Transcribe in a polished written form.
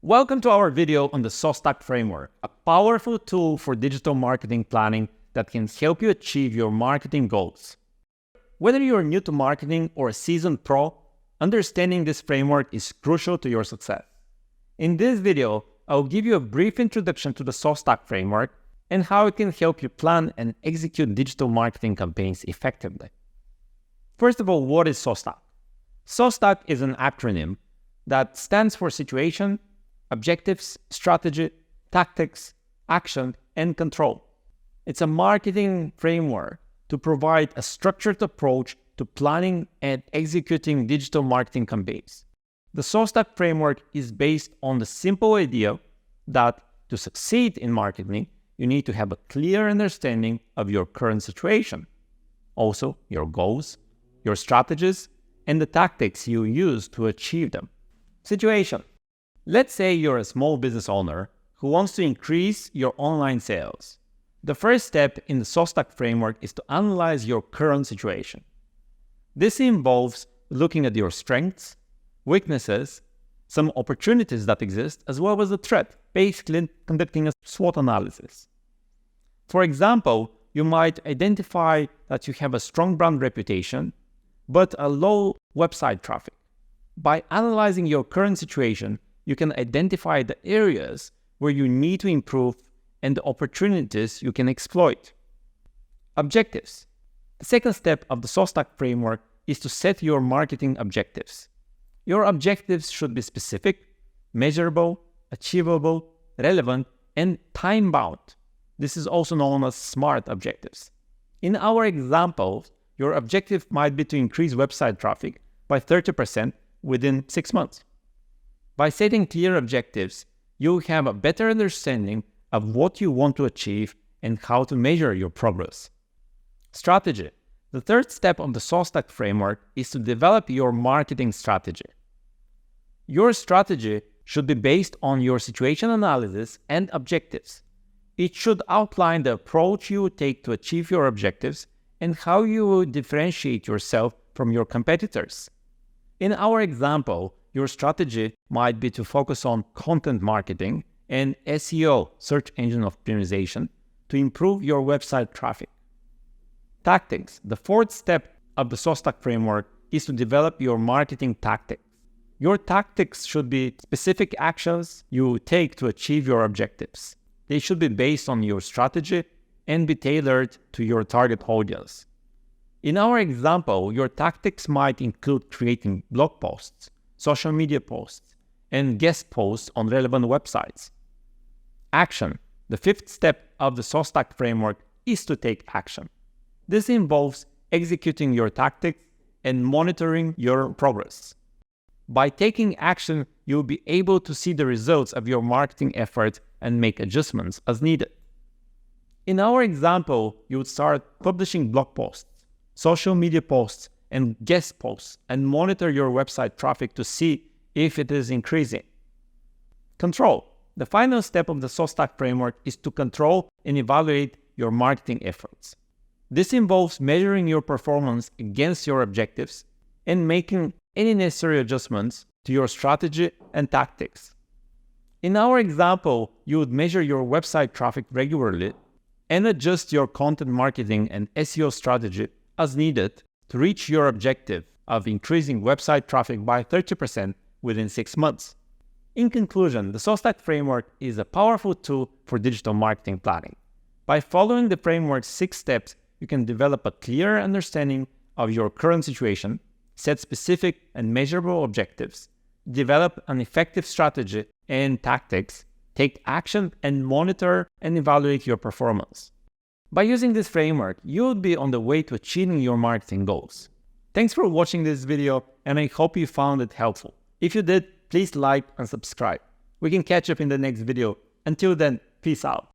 Welcome to our video on the SOSTAC framework, a powerful tool for digital marketing planning that can help you achieve your marketing goals. Whether you're new to marketing or a seasoned pro, understanding this framework is crucial to your success. In this video, I'll give you a brief introduction to the SOSTAC framework and how it can help you plan and execute digital marketing campaigns effectively. First of all, what is SOSTAC? SOSTAC is an acronym that stands for situation, objectives, strategy, tactics, action, and control. It's a marketing framework to provide a structured approach to planning and executing digital marketing campaigns. The SOSTAC framework is based on the simple idea that to succeed in marketing, you need to have a clear understanding of your current situation, also your goals, your strategies, and the tactics you use to achieve them. Situation. Let's say you're a small business owner who wants to increase your online sales. The first step in the SOSTAC framework is to analyze your current situation. This involves looking at your strengths, weaknesses, some opportunities that exist, as well as a threat, basically conducting a SWOT analysis. For example, you might identify that you have a strong brand reputation, but a low website traffic. By analyzing your current situation, you can identify the areas where you need to improve and the opportunities you can exploit. Objectives. The second step of the SOSTAC framework is to set your marketing objectives. Your objectives should be specific, measurable, achievable, relevant, and time-bound. This is also known as SMART objectives. In our example, your objective might be to increase website traffic by 30% within 6 months. By setting clear objectives, you have a better understanding of what you want to achieve and how to measure your progress. Strategy. The third step of the SOSTAC framework is to develop your marketing strategy. Your strategy should be based on your situation analysis and objectives. It should outline the approach you would take to achieve your objectives and how you will differentiate yourself from your competitors. In our example, your strategy might be to focus on content marketing and SEO, search engine optimization, to improve your website traffic. Tactics. The fourth step of the SOSTAC framework is to develop your marketing tactics. Your tactics should be specific actions you take to achieve your objectives. They should be based on your strategy and be tailored to your target audience. In our example, your tactics might include creating blog posts, social media posts, and guest posts on relevant websites. Action. The fifth step of the SOSTAC framework is to take action. This involves executing your tactics and monitoring your progress. By taking action, you'll be able to see the results of your marketing efforts and make adjustments as needed. In our example, you would start publishing blog posts, social media posts, and guest posts, and monitor your website traffic to see if it is increasing. Control. The final step of the SOSTAC framework is to control and evaluate your marketing efforts. This involves measuring your performance against your objectives and making any necessary adjustments to your strategy and tactics. In our example, you would measure your website traffic regularly and adjust your content marketing and SEO strategy as needed to reach your objective of increasing website traffic by 30% within 6 months. In conclusion, the SOSTAC framework is a powerful tool for digital marketing planning. By following the framework's 6 steps, you can develop a clear understanding of your current situation, set specific and measurable objectives, develop an effective strategy and tactics, take action, and monitor and evaluate your performance. By using this framework, you'll be on the way to achieving your marketing goals. Thanks for watching this video, and I hope you found it helpful. If you did, please like and subscribe. We can catch up in the next video. Until then, peace out.